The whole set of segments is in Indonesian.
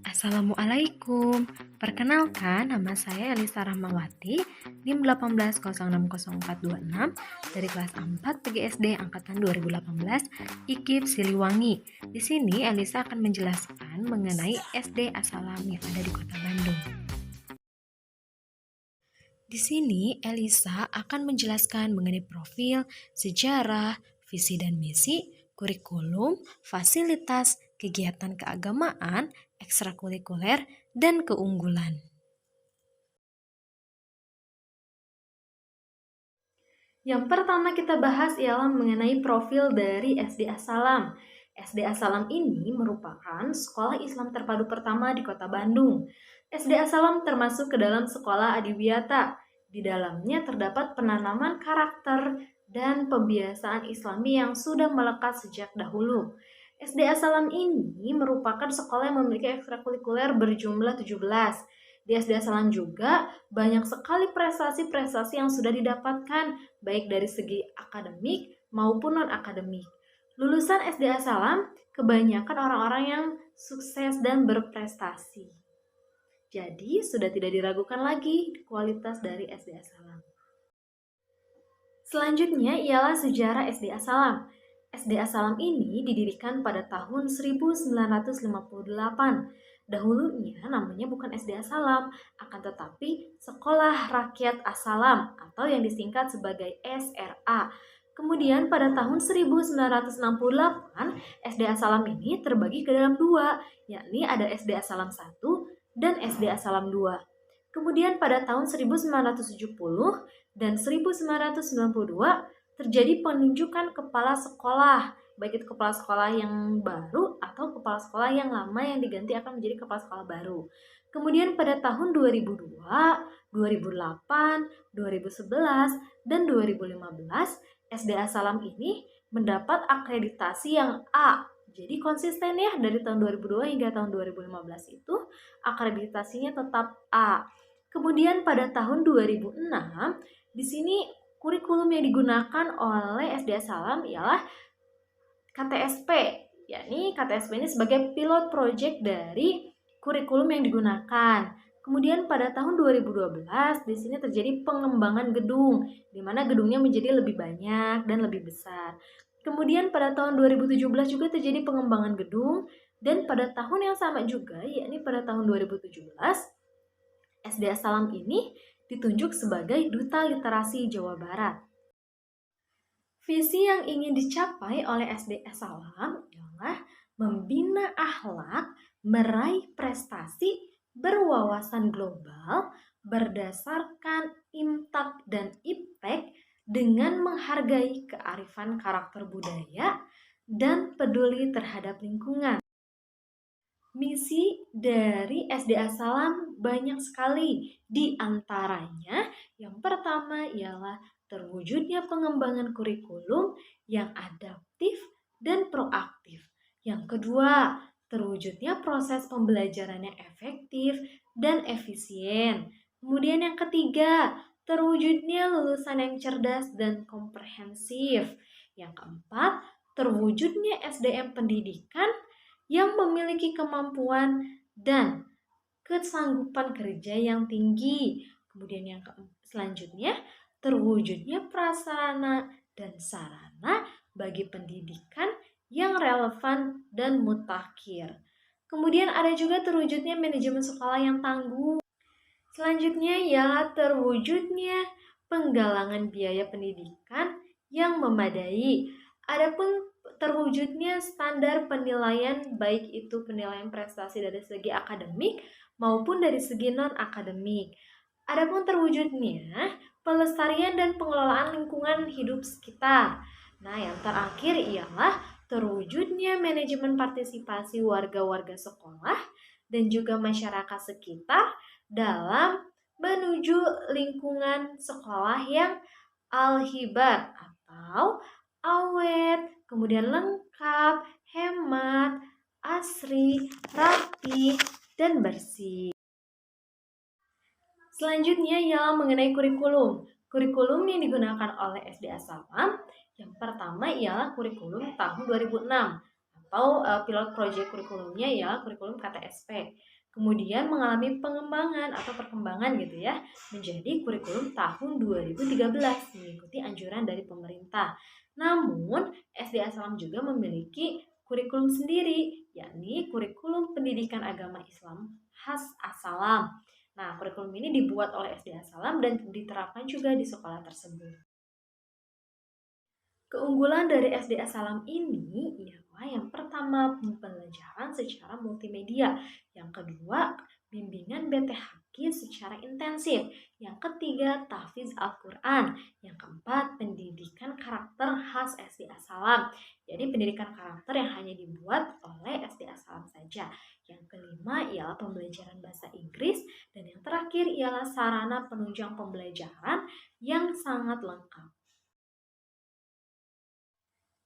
Assalamualaikum. Perkenalkan, nama saya Elisa Rahmawati, NIM 180604226 dari kelas 4 PGSD angkatan 2018 IKIP Siliwangi. Di sini Elisa akan menjelaskan mengenai SD As-Salam yang ada di Kota Bandung. Di sini Elisa akan menjelaskan mengenai profil, sejarah, visi dan misi, kurikulum, fasilitas, kegiatan keagamaan, ekstrakurikuler, dan keunggulan. Yang pertama kita bahas ialah mengenai profil dari SD As-Salam. SD As-Salam ini merupakan sekolah Islam terpadu pertama di Kota Bandung. SD As-Salam termasuk ke dalam sekolah adiwiyata. Di dalamnya terdapat penanaman karakter dan pembiasaan Islami yang sudah melekat sejak dahulu. SD As-Salam ini merupakan sekolah yang memiliki ekstrakurikuler berjumlah 17. Di SD As-Salam juga banyak sekali prestasi-prestasi yang sudah didapatkan, baik dari segi akademik maupun non-akademik. Lulusan SD As-Salam kebanyakan orang-orang yang sukses dan berprestasi. Jadi sudah tidak diragukan lagi kualitas dari SD As-Salam. Selanjutnya ialah sejarah SD As-Salam. SD As-Salam ini didirikan pada tahun 1958. Dahulunya namanya bukan SD As-Salam, akan tetapi Sekolah Rakyat As-Salam atau yang disingkat sebagai SRA. Kemudian pada tahun 1968, SD As-Salam ini terbagi ke dalam dua, yakni ada SD As-Salam 1 dan SD As-Salam 2. Kemudian pada tahun 1970 dan 1992 terjadi penunjukan kepala sekolah, baik itu kepala sekolah yang baru atau kepala sekolah yang lama yang diganti akan menjadi kepala sekolah baru. Kemudian pada tahun 2002, 2008, 2011, dan 2015, SD As-Salam ini mendapat akreditasi yang A. Jadi konsisten ya, dari tahun 2002 hingga tahun 2015 itu akreditasinya tetap A. Kemudian pada tahun 2006, di sini kurikulum yang digunakan oleh SD As-Salam ialah KTSP, yakni KTSP ini sebagai pilot project dari kurikulum yang digunakan. Kemudian pada tahun 2012 di sini terjadi pengembangan gedung, di mana gedungnya menjadi lebih banyak dan lebih besar. Kemudian pada tahun 2017 juga terjadi pengembangan gedung, dan pada tahun yang sama juga, yakni pada tahun 2017, SD As-Salam ini ditunjuk sebagai Duta Literasi Jawa Barat. Visi yang ingin dicapai oleh SD As-Salam ialah membina akhlak, meraih prestasi, berwawasan global, berdasarkan imtak dan iptek dengan menghargai kearifan karakter budaya dan peduli terhadap lingkungan. Misi dari SD As-Salam banyak sekali. Di antaranya, yang pertama ialah terwujudnya pengembangan kurikulum yang adaptif dan proaktif. Yang kedua, terwujudnya proses pembelajaran yang efektif dan efisien. Kemudian yang ketiga, terwujudnya lulusan yang cerdas dan komprehensif. Yang keempat, terwujudnya SDM pendidikan yang memiliki kemampuan dan kesanggupan kerja yang tinggi. Kemudian yang selanjutnya, terwujudnya prasarana dan sarana bagi pendidikan yang relevan dan mutakhir. Kemudian ada juga terwujudnya manajemen sekolah yang tangguh. Selanjutnya ialah terwujudnya penggalangan biaya pendidikan yang memadai. Adapun terwujudnya standar penilaian, baik itu penilaian prestasi dari segi akademik maupun dari segi non-akademik. Adapun terwujudnya pelestarian dan pengelolaan lingkungan hidup sekitar. Nah, yang terakhir ialah terwujudnya manajemen partisipasi warga-warga sekolah dan juga masyarakat sekitar dalam menuju lingkungan sekolah yang al-hibar atau awet, kemudian lengkap, hemat, asri, rapi, dan bersih. Selanjutnya ialah mengenai kurikulum. Kurikulum yang digunakan oleh SD As-Salam yang pertama ialah kurikulum tahun 2006 atau pilot project kurikulumnya ya kurikulum KTSP. Kemudian mengalami pengembangan atau perkembangan gitu ya menjadi kurikulum tahun 2013 mengikuti anjuran dari pemerintah. Namun, SD Assalam juga memiliki kurikulum sendiri, yakni kurikulum pendidikan agama Islam khas Assalam. Nah, kurikulum ini dibuat oleh SD Assalam dan diterapkan juga di sekolah tersebut. Keunggulan dari SD Assalam ini ialah yang pertama pembelajaran secara multimedia, yang kedua bimbingan BTHQ secara intensif, yang ketiga tahfiz Al-Quran, yang keempat pendidikan karakter khas SD Assalam. Jadi pendidikan karakter yang hanya dibuat oleh SD Assalam saja. Yang kelima ialah pembelajaran bahasa Inggris dan yang terakhir ialah sarana penunjang pembelajaran yang sangat lengkap.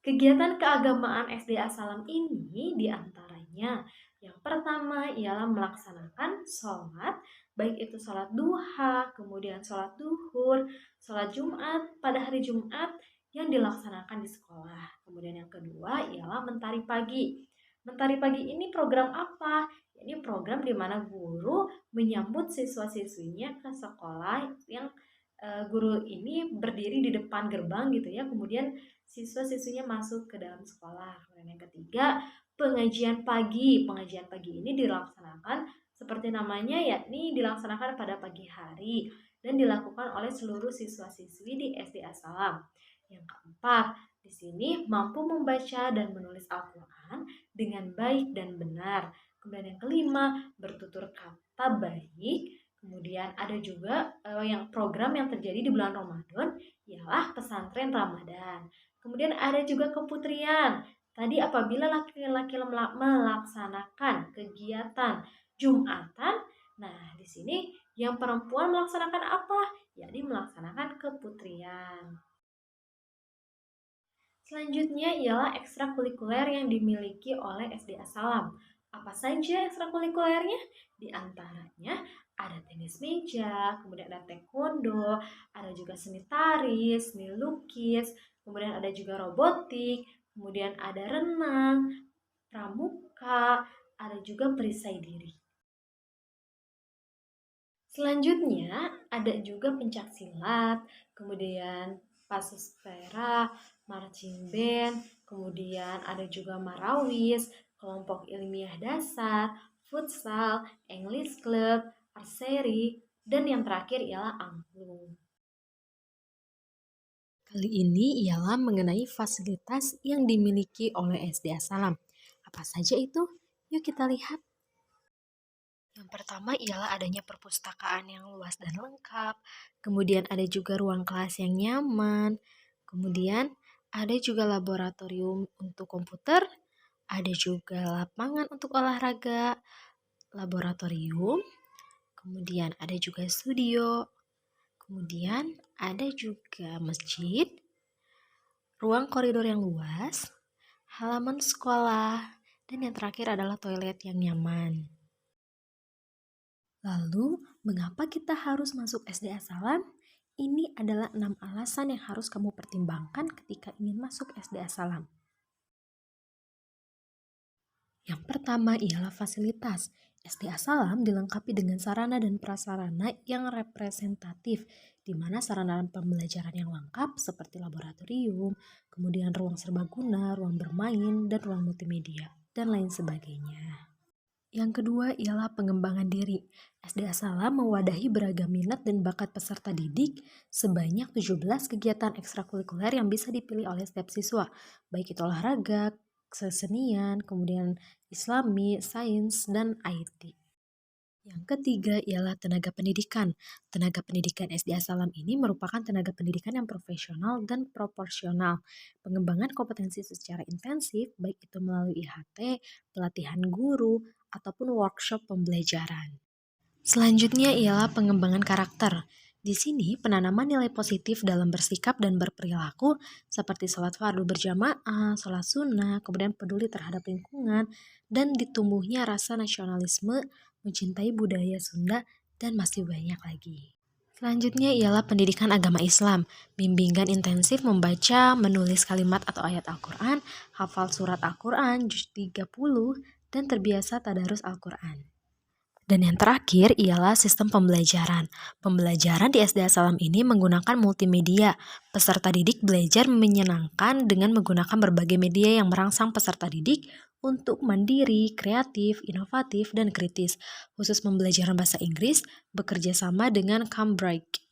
Kegiatan keagamaan SD Assalam ini diantaranya yang pertama ialah melaksanakan sholat, baik itu sholat duha, kemudian sholat duhur, sholat Jumat pada hari Jumat yang dilaksanakan di sekolah. Kemudian yang kedua ialah mentari pagi. Mentari pagi ini program apa? Ini program di mana guru menyambut siswa-siswinya ke sekolah yang guru ini berdiri di depan gerbang gitu ya, kemudian siswa-siswinya masuk ke dalam sekolah. Kemudian yang ketiga, pengajian pagi. Pengajian pagi ini dilaksanakan seperti namanya yakni dilaksanakan pada pagi hari dan dilakukan oleh seluruh siswa-siswi di SD Assalam. Yang keempat, di sini mampu membaca dan menulis Al-Quran dengan baik dan benar. Kemudian yang kelima, bertutur kata baik. Kemudian ada juga yang program yang terjadi di bulan Ramadan ialah pesantren Ramadan. Kemudian ada juga keputrian. Tadi apabila laki-laki melaksanakan kegiatan Jumatan, nah di sini yang perempuan melaksanakan apa? Yakni melaksanakan keputrian. Selanjutnya ialah ekstrakurikuler yang dimiliki oleh SD Assalam. Apa saja ekstrakurikulernya? Di antaranya ada tenis meja, kemudian ada taekwondo, ada juga seni tari, seni lukis, kemudian ada juga robotik, kemudian ada renang, pramuka, ada juga perisai diri. Selanjutnya ada juga pencaksilat, kemudian pasustera, marching band, kemudian ada juga marawis, kelompok ilmiah dasar, futsal, English club, archery, dan yang terakhir ialah angklung. Kali ini ialah mengenai fasilitas yang dimiliki oleh SD Assalam. Apa saja itu? Yuk kita lihat. Yang pertama ialah adanya perpustakaan yang luas dan lengkap, kemudian ada juga ruang kelas yang nyaman, kemudian ada juga laboratorium untuk komputer, ada juga lapangan untuk olahraga, laboratorium, kemudian ada juga studio, kemudian ada juga masjid, ruang koridor yang luas, halaman sekolah, dan yang terakhir adalah toilet yang nyaman. Lalu, mengapa kita harus masuk SD Assalam? Ini adalah 6 alasan yang harus kamu pertimbangkan ketika ingin masuk SD Assalam. Yang pertama ialah fasilitas. SD Assalam dilengkapi dengan sarana dan prasarana yang representatif, di mana sarana pembelajaran yang lengkap seperti laboratorium, kemudian ruang serbaguna, ruang bermain, dan ruang multimedia, dan lain sebagainya. Yang kedua ialah pengembangan diri. SD Assalam mewadahi beragam minat dan bakat peserta didik sebanyak 17 kegiatan ekstrakurikuler yang bisa dipilih oleh setiap siswa, baik itu olahraga, kesenian, kemudian Islami, sains, dan IT. Yang ketiga ialah tenaga pendidikan. Tenaga pendidikan SD Assalam ini merupakan tenaga pendidikan yang profesional dan proporsional. Pengembangan kompetensi secara intensif, baik itu melalui IHT, pelatihan guru, ataupun workshop pembelajaran. Selanjutnya ialah pengembangan karakter. Di sini penanaman nilai positif dalam bersikap dan berperilaku seperti sholat fardu berjamaah, sholat sunnah, kemudian peduli terhadap lingkungan, dan ditumbuhnya rasa nasionalisme, mencintai budaya Sunda, dan masih banyak lagi. Selanjutnya ialah pendidikan agama Islam, bimbingan intensif membaca, menulis kalimat atau ayat Al-Quran, hafal surat Al-Quran, juz 30, dan terbiasa tadarus Al-Quran. Dan yang terakhir ialah sistem pembelajaran. Pembelajaran di SD Salam ini menggunakan multimedia. Peserta didik belajar menyenangkan dengan menggunakan berbagai media yang merangsang peserta didik untuk mandiri, kreatif, inovatif, dan kritis. Khusus pembelajaran bahasa Inggris bekerja sama dengan Cambridge.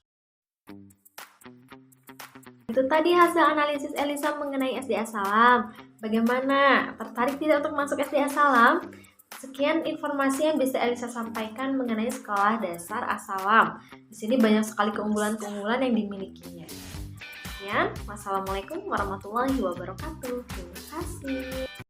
Itu tadi hasil analisis Elisa mengenai SD Salam. Bagaimana? Tertarik tidak untuk masuk SD Salam? Sekian informasi yang bisa Elisa sampaikan mengenai sekolah dasar Asalam. Di sini banyak sekali keunggulan-keunggulan yang dimilikinya. Sekian, wassalamualaikum warahmatullahi wabarakatuh. Terima kasih.